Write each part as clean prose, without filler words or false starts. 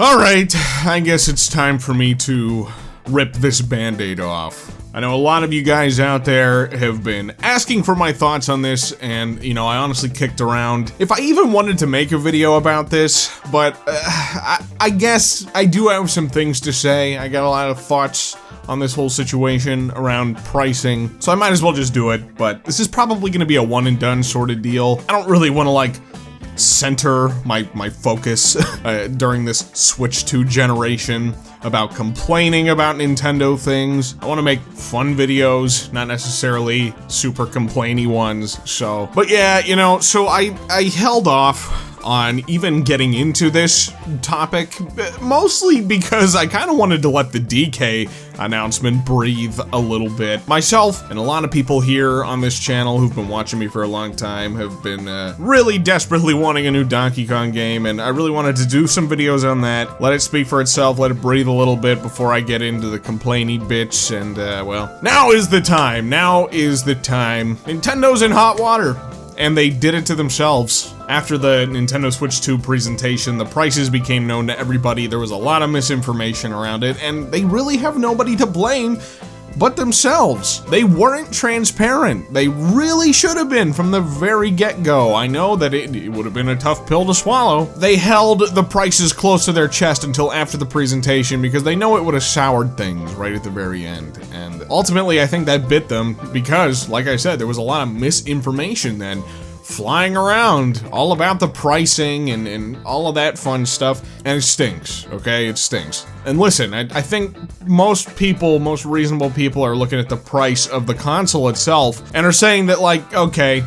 Alright, I guess it's time for me to rip this band-aid off. I know a lot of you guys out there have been asking for my thoughts on this, and, you know, I honestly kicked around if I even wanted to make a video about this, but I guess I do have some things to say. I got a lot of thoughts on this whole situation around pricing, so I might as well just do it, but this is probably gonna be a one and done sort of deal. I don't really want to, like, center my focus during this Switch 2 generation about complaining about Nintendo things. I want to make fun videos, not necessarily super complainy ones, so. But yeah, you know, so I held off on even getting into this topic, mostly because I kind of wanted to let the DK announcement breathe a little bit. Myself and a lot of people here on this channel who've been watching me for a long time have been really desperately wanting a new Donkey Kong game, and I really wanted to do some videos on that, let it speak for itself, let it breathe a little bit before I get into the complainy bits, and well, now is the time, now is the time. Nintendo's in hot water. And they did it to themselves. After the Nintendo Switch 2 presentation, the prices became known to everybody, there was a lot of misinformation around it, and they really have nobody to blame but themselves. They weren't transparent. They really should have been from the very get-go. I know that it would have been a tough pill to swallow. They held the prices close to their chest until after the presentation because they know it would have soured things right at the very end. And ultimately, I think that bit them because, like I said, there was a lot of misinformation then flying around all about the pricing and all of that fun stuff, and it stinks, okay? It stinks. And listen, I think most people, most reasonable people are looking at the price of the console itself and are saying that, like, okay,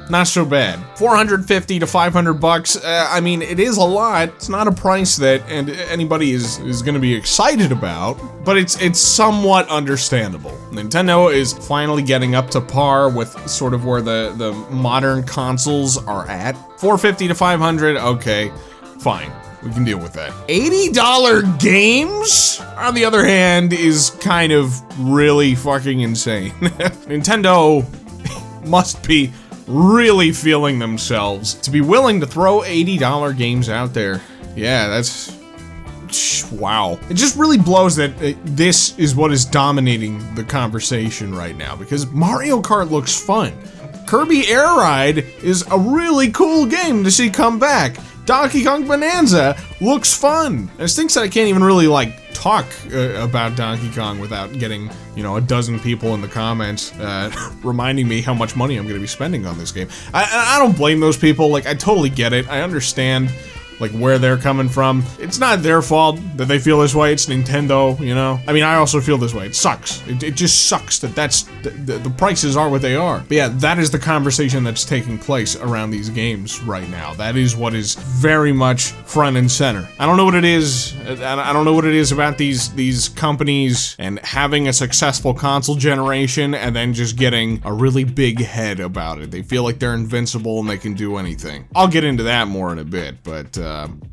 not so bad. $450 to $500, I mean, it is a lot. It's not a price that anybody is gonna be excited about, but it's somewhat understandable. Nintendo is finally getting up to par with sort of where the modern consoles are at. $450 to $500, okay, fine. We can deal with that. $80 games, on the other hand, is kind of really fucking insane. Nintendo must be really feeling themselves to be willing to throw $80 games out there. Yeah, that's... wow. It just really blows that this is what is dominating the conversation right now, because Mario Kart looks fun. Kirby Air Ride is a really cool game to see come back. Donkey Kong Bonanza looks fun. It stinks that I can't even really, like, talk about Donkey Kong without getting, you know, a dozen people in the comments reminding me how much money I'm gonna be spending on this game. I don't blame those people. Like, I totally get it. I understand, like, where they're coming from. It's not their fault that they feel this way. It's Nintendo, you know? I mean, I also feel this way. It sucks. It just sucks that the prices are what they are. But yeah, that is the conversation that's taking place around these games right now. That is what is very much front and center. I don't know what it is. I don't know what it is about these companies and having a successful console generation and then just getting a really big head about it. They feel like they're invincible and they can do anything. I'll get into that more in a bit, but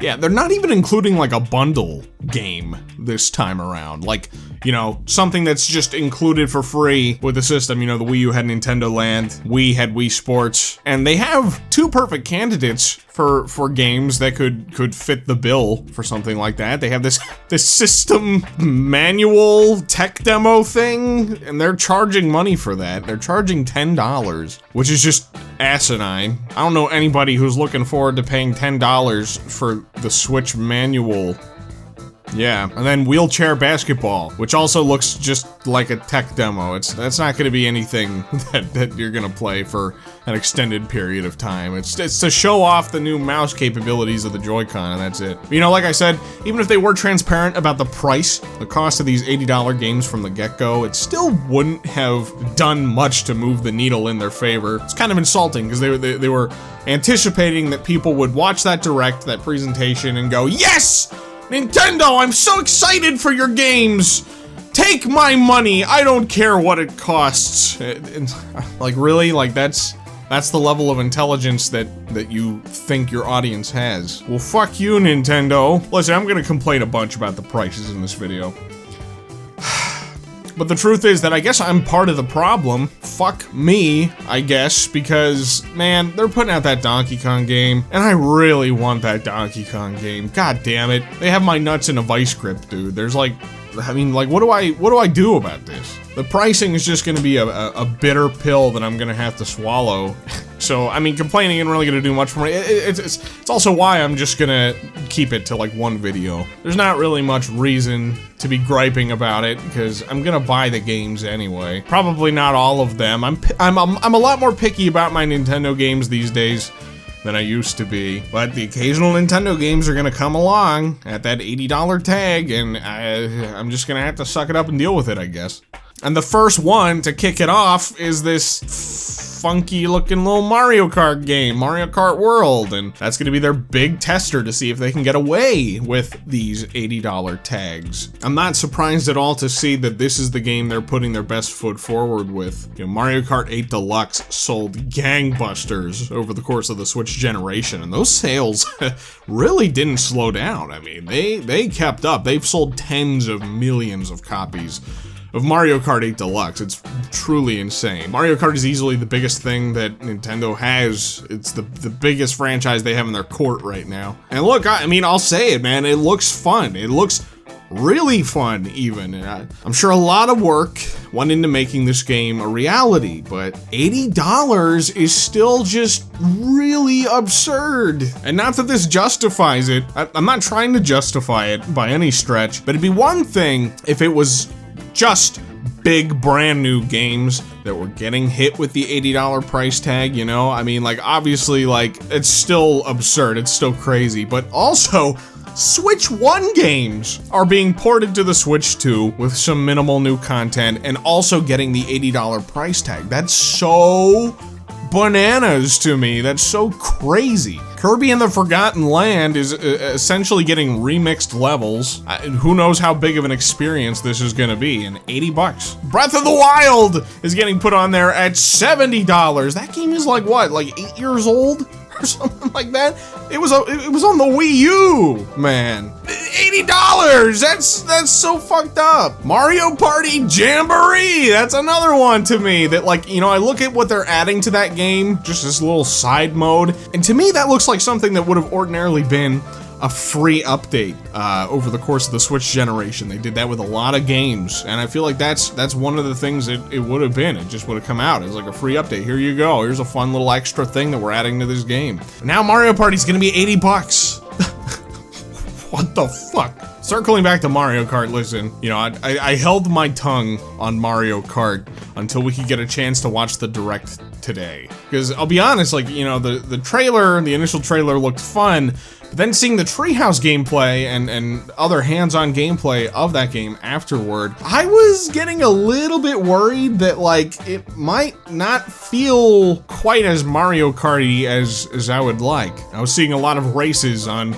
yeah, they're not even including like a bundle game this time around. Like, you know, something that's just included for free with the system. You know, the Wii U had Nintendo Land, Wii had Wii Sports, and they have two perfect candidates for games that could fit the bill for something like that. They have this system manual tech demo thing, and they're charging money for that. They're charging $10, which is just asinine. I don't know anybody who's looking forward to paying $10 for the Switch manual. Yeah, and then Wheelchair Basketball, which also looks just like a tech demo. That's not going to be anything that you're going to play for an extended period of time. It's to show off the new mouse capabilities of the Joy-Con, and that's it. You know, like I said, even if they were transparent about the price, the cost of these $80 games from the get-go, it still wouldn't have done much to move the needle in their favor. It's kind of insulting, because they were anticipating that people would watch that direct, that presentation, and go, "Yes! Nintendo, I'm so excited for your games! Take my money, I don't care what it costs." Like, really? Like, that's the level of intelligence that you think your audience has. Well, fuck you, Nintendo. Listen, I'm gonna complain a bunch about the prices in this video. But the truth is that I guess I'm part of the problem. Fuck me, I guess, because, man, they're putting out that Donkey Kong game, and I really want that Donkey Kong game. God damn it. They have my nuts in a vice grip, dude. There's like, I mean, like, what do I do about this? The pricing is just gonna be a bitter pill that I'm gonna have to swallow. So, I mean, complaining isn't really gonna do much for me. It's also why I'm just gonna keep it to like one video. There's not really much reason to be griping about it, because I'm gonna buy the games anyway. Probably not all of them. I'm a lot more picky about my Nintendo games these days than I used to be, but the occasional Nintendo games are gonna come along at that $80 tag, and I'm just gonna have to suck it up and deal with it, I guess. And the first one to kick it off is this funky looking little Mario Kart game, Mario Kart World, and that's gonna be their big tester to see if they can get away with these $80 tags. I'm not surprised at all to see that this is the game they're putting their best foot forward with. You know, Mario Kart 8 Deluxe sold gangbusters over the course of the Switch generation, and those sales really didn't slow down. I mean, they kept up. They've sold tens of millions of copies of Mario Kart 8 Deluxe. It's truly insane. Mario Kart is easily the biggest thing that Nintendo has. It's the biggest franchise they have in their court right now. And look, I mean, I'll say it, man, it looks fun. It looks really fun, even. And I'm sure a lot of work went into making this game a reality, but $80 is still just really absurd. And not that this justifies it. I'm not trying to justify it by any stretch, but it'd be one thing if it was just big brand new games that were getting hit with the $80 price tag, you know? I mean, like, obviously, like, it's still absurd, it's still crazy, but also, Switch 1 games are being ported to the Switch 2 with some minimal new content and also getting the $80 price tag. That's so bananas to me. That's so crazy. Kirby and the Forgotten Land is essentially getting remixed levels. Who knows how big of an experience this is gonna be, and 80 bucks. Breath of the Wild is getting put on there at $70. That game is like what, like 8 years old? Or something like that. It was on the Wii U, man. $80. That's so fucked up. Mario Party Jamboree. That's another one to me that, like, you know, I look at what they're adding to that game, just this little side mode, and to me that looks like something that would have ordinarily been a free update over the course of the Switch generation. They did that with a lot of games, and I feel like that's one of the things that it would have been. It just would have come out as like a free update. Here you go. Here's a fun little extra thing that we're adding to this game. Now Mario Party's gonna be 80 bucks. What the fuck? Circling back to Mario Kart, listen, you know, I held my tongue on Mario Kart until we could get a chance to watch the Direct today. Because I'll be honest, like, you know, the trailer, the initial trailer looked fun, but then seeing the Treehouse gameplay and other hands-on gameplay of that game afterward, I was getting a little bit worried that, like, it might not feel quite as Mario Kart-y as I would like. I was seeing a lot of races on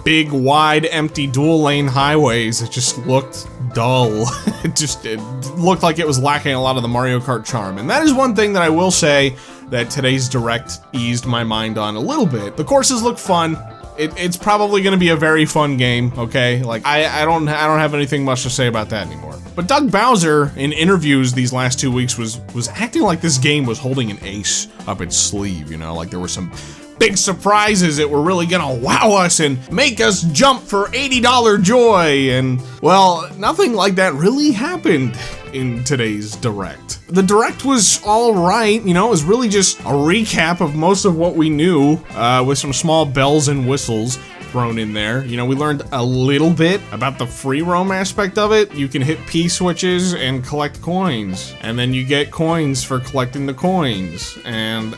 big, wide, empty dual-lane highways. It just looked dull. It looked like it was lacking a lot of the Mario Kart charm. And that is one thing that I will say that today's Direct eased my mind on a little bit. The courses look fun. It's probably gonna be a very fun game, okay? Like, I don't have anything much to say about that anymore. But Doug Bowser, in interviews these last 2 weeks, was acting like this game was holding an ace up its sleeve, you know? Like there were some big surprises that were really gonna wow us and make us jump for $80 joy, and, well, nothing like that really happened in today's Direct. The Direct was alright, you know, it was really just a recap of most of what we knew, with some small bells and whistles thrown in there. You know, we learned a little bit about the free roam aspect of it. You can hit P switches and collect coins, and then you get coins for collecting the coins, and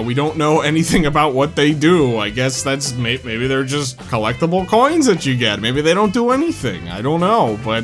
we don't know anything about what they do. I guess that's maybe they're just collectible coins that you get. Maybe they don't do anything. I don't know, but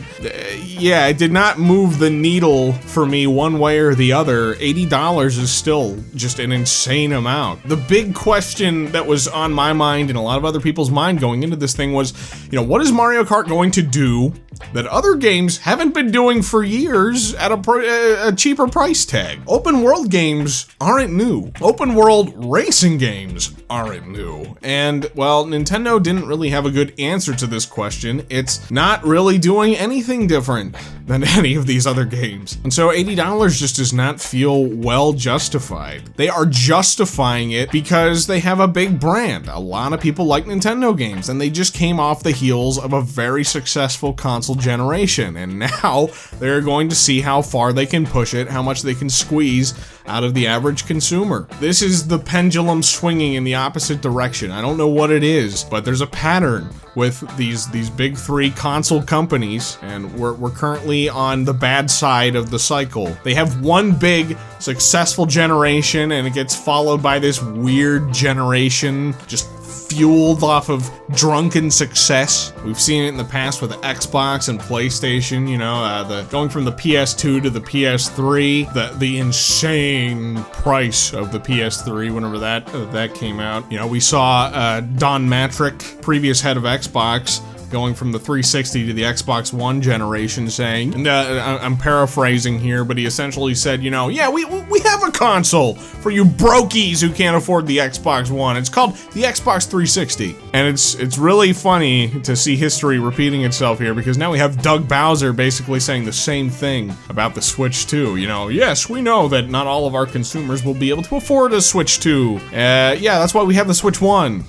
yeah, it did not move the needle for me one way or the other. $80 is still just an insane amount. The big question that was on my mind and a lot of other people's mind mind going into this thing was, you know, what is Mario Kart going to do that other games haven't been doing for years at a cheaper price tag? Open world games aren't new. Open world racing games aren't new. And, well, Nintendo didn't really have a good answer to this question. It's not really doing anything different than any of these other games. And so $80 just does not feel well justified. They are justifying it because they have a big brand. A lot of people like Nintendo games, and they just came off the heels of a very successful console generation. And now they're going to see how far they can push it, how much they can squeeze out of the average consumer. This is the pendulum swinging in the opposite direction. I don't know what it is, but there's a pattern with these big three console companies, and we're currently on the bad side of the cycle. They have one big successful generation, and it gets followed by this weird generation just fueled off of drunken success. We've seen it in the past with Xbox and PlayStation, you know, going from the PS2 to the PS3, the insane price of the PS3 whenever that came out. You know, we saw Don Matrick, previous head of Xbox, going from the 360 to the Xbox One generation, saying, and I'm paraphrasing here, but he essentially said, you know, yeah, we have a console for you brokies who can't afford the Xbox One. It's called the Xbox 360. And it's really funny to see history repeating itself here, because now we have Doug Bowser basically saying the same thing about the Switch 2. You know, yes, we know that not all of our consumers will be able to afford a Switch 2. Yeah, that's why we have the Switch 1.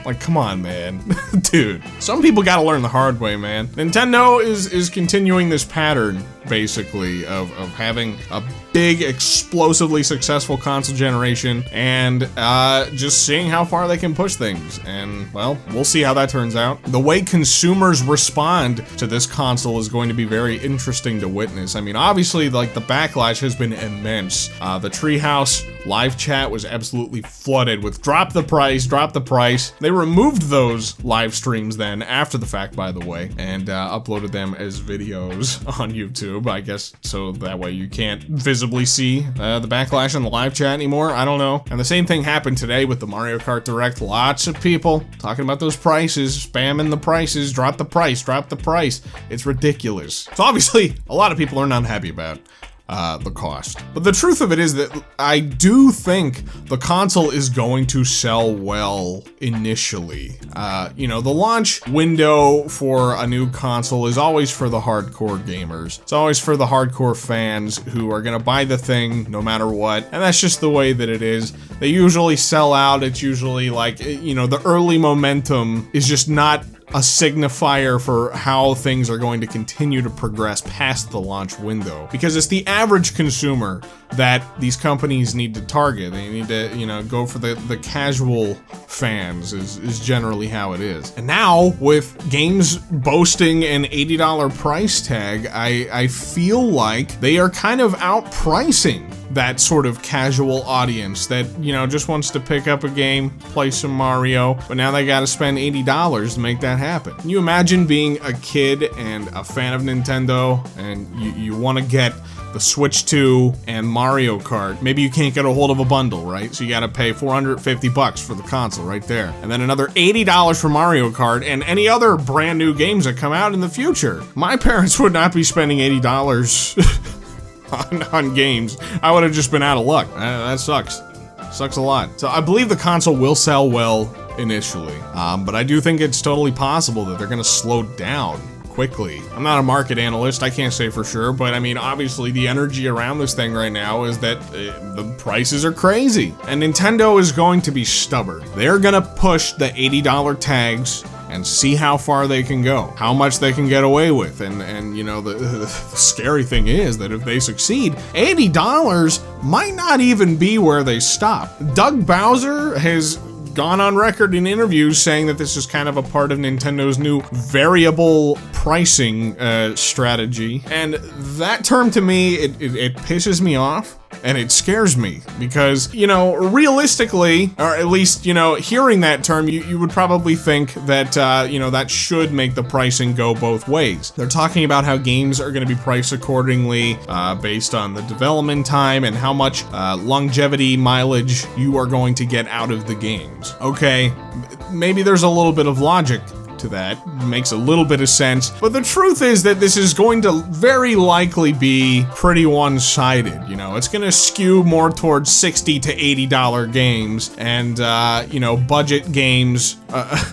Like, come on, man. Dude. Some people gotta learn the hard way, man. Nintendo is continuing this pattern, basically, of having a big, explosively successful console generation and just seeing how far they can push things. And, well, we'll see how that turns out. The way consumers respond to this console is going to be very interesting to witness. I mean, obviously, like, the backlash has been immense. The Treehouse live chat was absolutely flooded with drop the price, drop the price. They removed those live streams then, after the fact, by the way, and uploaded them as videos on YouTube, I guess, so that way you can't visibly see the backlash on the live chat anymore. I don't know. And the same thing happened today with the Mario Kart Direct. Lots of people talking about those prices, spamming the prices, drop the price, drop the price. It's ridiculous. So obviously, a lot of people are not happy about the cost. But the truth of it is that I do think the console is going to sell well initially. You know, the launch window for a new console is always for the hardcore gamers. It's always for the hardcore fans who are gonna buy the thing no matter what, and that's just the way that it is. They usually sell out. It's usually like, you know, the early momentum is just not a signifier for how things are going to continue to progress past the launch window. Because it's the average consumer that these companies need to target. They need to, you know, go for the casual fans is generally how it is. And now, with games boasting an $80 price tag, I feel like they are kind of outpricing that sort of casual audience that, you know, just wants to pick up a game, play some Mario, but now they gotta spend $80 to make that happen. Can you imagine being a kid and a fan of Nintendo, and you want to get the Switch 2 and Mario Kart? Maybe you can't get a hold of a bundle, right? So you gotta pay $450 for the console right there. And then another $80 for Mario Kart and any other brand new games that come out in the future. My parents would not be spending $80 on games. I would have just been out of luck. That sucks. Sucks a lot. So I believe the console will sell well initially, but I do think it's totally possible that they're gonna slow down quickly. I'm not a market analyst, I can't say for sure, but I mean, obviously the energy around this thing right now is that the prices are crazy, and Nintendo is going to be stubborn. They're gonna push the $80 tags and see how far they can go, how much they can get away with, and you know, the scary thing is that if they succeed, $80 might not even be where they stop. Doug Bowser has gone on record in interviews saying that this is kind of a part of Nintendo's new variable pricing strategy, and that term to me, it pisses me off. And it scares me because, you know, realistically, or at least, you know, hearing that term, you would probably think that, you know, that should make the pricing go both ways. They're talking about how games are going to be priced accordingly based on the development time and how much longevity mileage you are going to get out of the games. Okay, maybe there's a little bit of logic to that, makes a little bit of sense, but the truth is that this is going to very likely be pretty one-sided. You know, it's going to skew more towards $60 to $80 games, and you know, budget games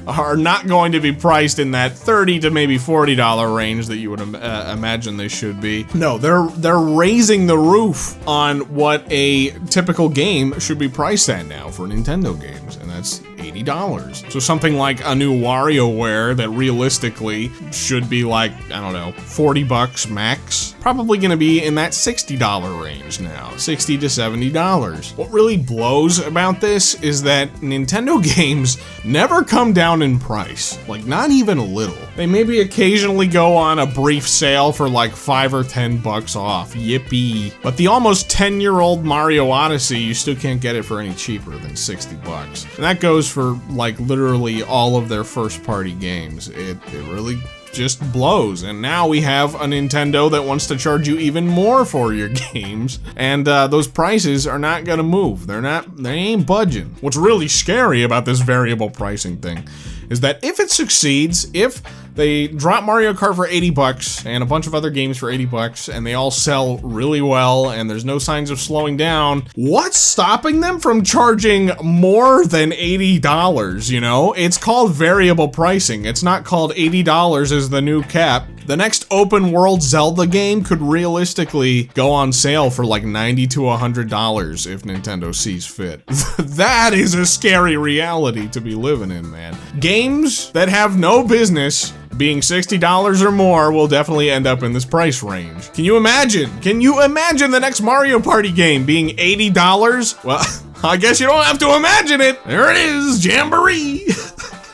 are not going to be priced in that $30 to maybe $40 range that you would imagine they should be. No, they're raising the roof on what a typical game should be priced at now for Nintendo games, and that's $80. So something like a new WarioWare that realistically should be like, I don't know, $40 max, probably gonna be in that $60 range now, $60 to $70. What really blows about this is that Nintendo games never come down in price, like not even a little. They maybe occasionally go on a brief sale for like $5 or $10 off, yippee. But the almost 10-year-old Mario Odyssey, you still can't get it for any cheaper than $60. And that goes for like literally all of their first party games. It really just blows. And now we have a Nintendo that wants to charge you even more for your games, and those prices are not gonna move. They ain't budging. What's really scary about this variable pricing thing is that if it succeeds, if they drop Mario Kart for $80 and a bunch of other games for $80 and they all sell really well and there's no signs of slowing down, what's stopping them from charging more than $80, you know? It's called variable pricing. It's not called $80 as the new cap. The next open world Zelda game could realistically go on sale for like $90 to $100 if Nintendo sees fit. That is a scary reality to be living in, man. Games that have no business being $60 or more will definitely end up in this price range. Can you imagine? Can you imagine the next Mario Party game being $80? Well, I guess you don't have to imagine it. There it is, Jamboree.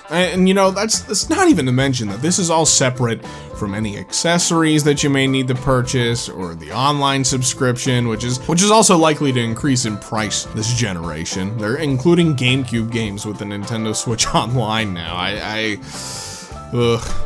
And you know, that's not even to mention that this is all separate from any accessories that you may need to purchase or the online subscription, which is also likely to increase in price this generation. They're including GameCube games with the Nintendo Switch Online now.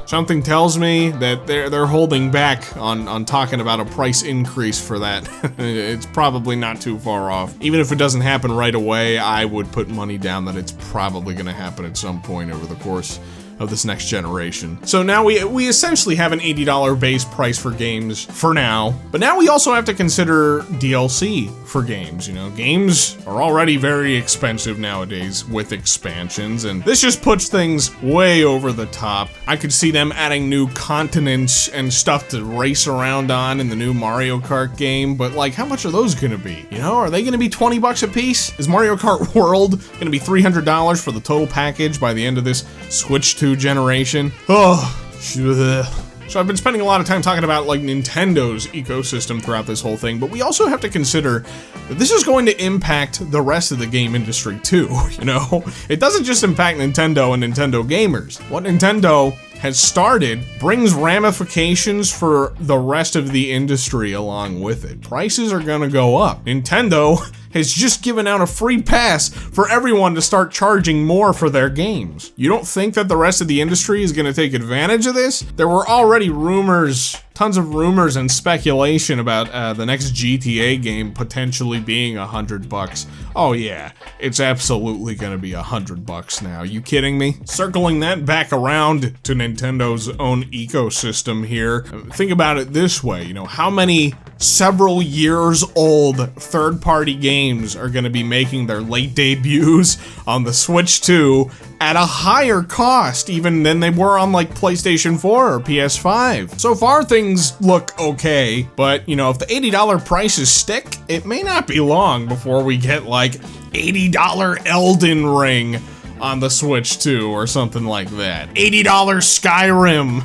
Something tells me that they're holding back on talking about a price increase for that. It's probably not too far off. Even if it doesn't happen right away, I would put money down that it's probably gonna happen at some point over the course of this next generation. So now we essentially have an $80 base price for games for now, but now we also have to consider DLC for games. You know, games are already very expensive nowadays with expansions, and this just puts things way over the top. I could see them adding new continents and stuff to race around on in the new Mario Kart game, but like, how much are those gonna be? You know, are they gonna be $20 a piece? Is Mario Kart World gonna be $300 for the total package by the end of this Switch 2 generation? So I've been spending a lot of time talking about like Nintendo's ecosystem throughout this whole thing, but we also have to consider that this is going to impact the rest of the game industry too, you know? It doesn't just impact Nintendo and Nintendo gamers. What Nintendo has started brings ramifications for the rest of the industry along with it. Prices are gonna go up. Nintendo has just given out a free pass for everyone to start charging more for their games. You don't think that the rest of the industry is gonna take advantage of this? There were already rumors, tons of rumors and speculation about the next GTA game potentially being $100. Oh yeah, it's absolutely gonna be $100 now. You kidding me? Circling that back around to Nintendo's own ecosystem here, think about it this way, you know, how many several years old third-party games are gonna be making their late debuts on the Switch 2 at a higher cost even than they were on like PlayStation 4 or PS5. So far things look okay, but you know, if the $80 prices stick, it may not be long before we get like $80 Elden Ring on the Switch 2 or something like that. $80 Skyrim.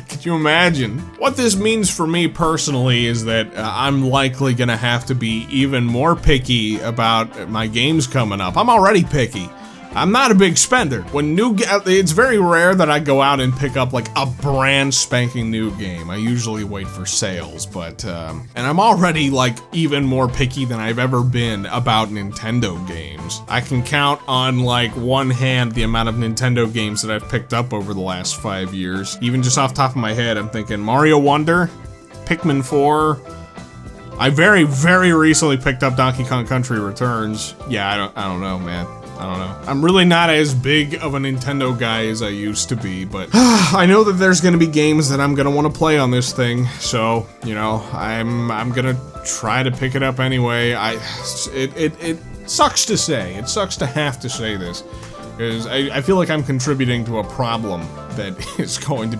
Could you imagine? What this means for me personally is that I'm likely gonna have to be even more picky about my games coming up. I'm already picky. I'm not a big spender. When it's very rare that I go out and pick up like a brand spanking new game. I usually wait for sales, but, and I'm already like even more picky than I've ever been about Nintendo games. I can count on like one hand the amount of Nintendo games that I've picked up over the last 5 years. Even just off the top of my head, I'm thinking Mario Wonder, Pikmin 4, I very, very recently picked up Donkey Kong Country Returns. Yeah, I don't know, man. I don't know. I'm really not as big of a Nintendo guy as I used to be, but I know that there's gonna be games that I'm gonna want to play on this thing, so, you know, I'm gonna try to pick it up anyway. It sucks to say. It sucks to have to say this, because I feel like I'm contributing to a problem that is going to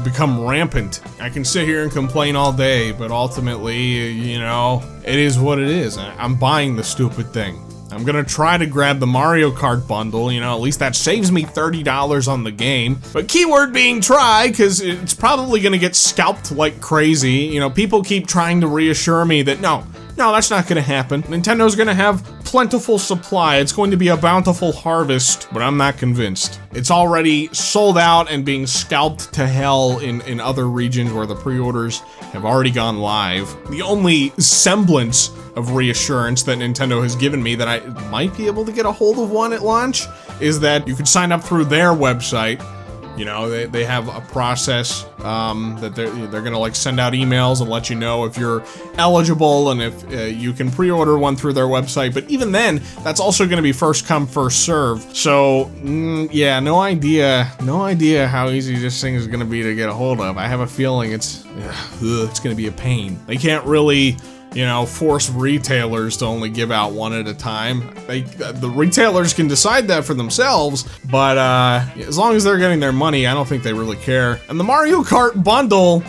become rampant. I can sit here and complain all day, but ultimately, you know, it is what it is. I'm buying the stupid thing. I'm gonna try to grab the Mario Kart bundle, you know, at least that saves me $30 on the game. But keyword being try, because it's probably gonna get scalped like crazy. You know, people keep trying to reassure me that no, that's not gonna happen. Nintendo's gonna have plentiful supply. It's going to be a bountiful harvest, but I'm not convinced. It's already sold out and being scalped to hell in other regions where the pre-orders have already gone live. The only semblance of reassurance that Nintendo has given me that I might be able to get a hold of one at launch is that you could sign up through their website. You know, they have a process that they're gonna like send out emails and let you know if you're eligible and if you can pre-order one through their website. But even then, that's also gonna be first come, first serve. So yeah, no idea how easy this thing is gonna be to get a hold of. I have a feeling it's gonna be a pain. They can't really, you know, force retailers to only give out one at a time. The retailers can decide that for themselves, but as long as they're getting their money, I don't think they really care. And the Mario Kart bundle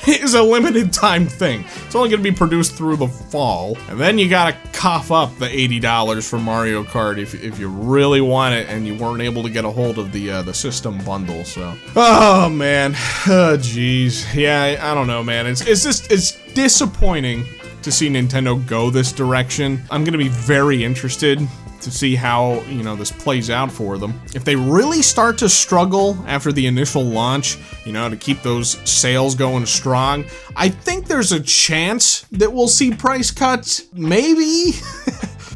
is a limited time thing. It's only gonna be produced through the fall, and then you gotta cough up the $80 for Mario Kart if you really want it and you weren't able to get a hold of the system bundle. So, oh man, oh geez, yeah, I don't know, man. It's disappointing to see Nintendo go this direction. I'm gonna be very interested to see how, you know, this plays out for them. If they really start to struggle after the initial launch, you know, to keep those sales going strong, I think there's a chance that we'll see price cuts, maybe,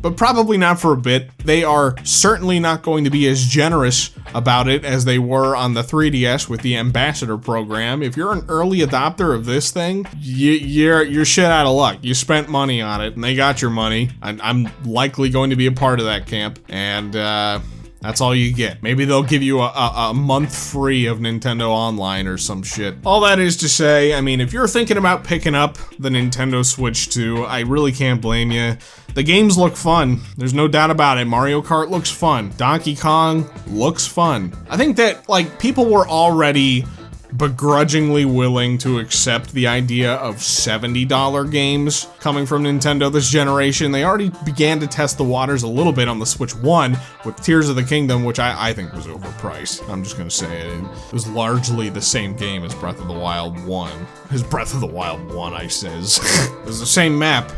but probably not for a bit. They are certainly not going to be as generous about it as they were on the 3DS with the Ambassador program. If you're an early adopter of this thing, you're shit out of luck. You spent money on it, and they got your money. I'm likely going to be a part of that camp, and that's all you get. Maybe they'll give you a month free of Nintendo Online or some shit. All that is to say, I mean, if you're thinking about picking up the Nintendo Switch 2, I really can't blame you. The games look fun. There's no doubt about it. Mario Kart looks fun. Donkey Kong looks fun. I think that, like, people were already begrudgingly willing to accept the idea of $70 games coming from Nintendo this generation. They already began to test the waters a little bit on the Switch 1 with Tears of the Kingdom, which I think was overpriced. I'm just gonna say it. It was largely the same game as Breath of the Wild 1. As Breath of the Wild 1, I says. It was the same map,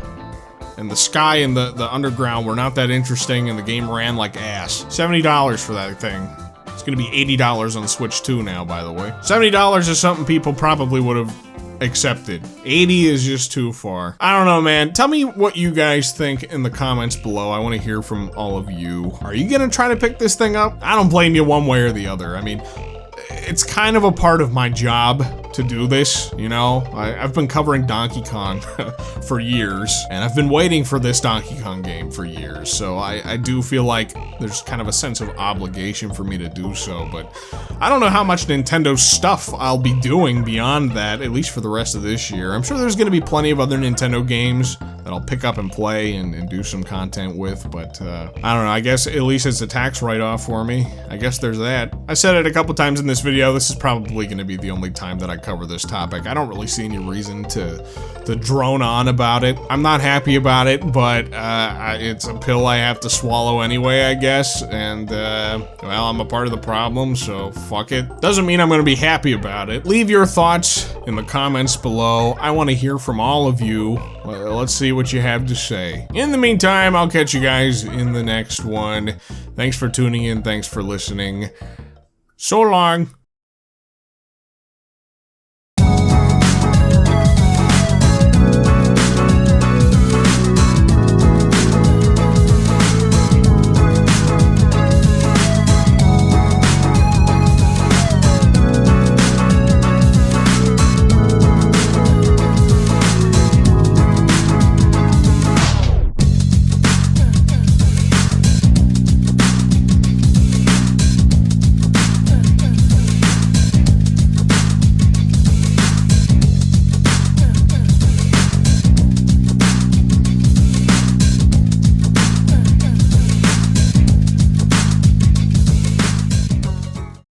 and the sky and the underground were not that interesting, and the game ran like ass. $70 for that thing. It's gonna be $80 on Switch 2 now, by the way. $70 is something people probably would have accepted. 80 is just too far. I don't know, man. Tell me what you guys think in the comments below. I want to hear from all of you. Are you gonna try to pick this thing up? I don't blame you one way or the other. I mean, it's kind of a part of my job to do this, you know? I've been covering Donkey Kong for years, and I've been waiting for this Donkey Kong game for years, so I do feel like there's kind of a sense of obligation for me to do so, but I don't know how much Nintendo stuff I'll be doing beyond that, at least for the rest of this year. I'm sure there's gonna be plenty of other Nintendo games that I'll pick up and play and do some content with, but I don't know, I guess at least it's a tax write-off for me. I guess there's that. I said it a couple times in this video, this is probably gonna be the only time that I cover this topic. I don't really see any reason to drone on about it. I'm not happy about it, but it's a pill I have to swallow anyway, I guess, and well, I'm a part of the problem, so fuck it. Doesn't mean I'm gonna be happy about it. Leave your thoughts in the comments below. I want to hear from all of you. Let's see what you have to say. In the meantime, I'll catch you guys in the next one. Thanks for tuning in, thanks for listening. So long.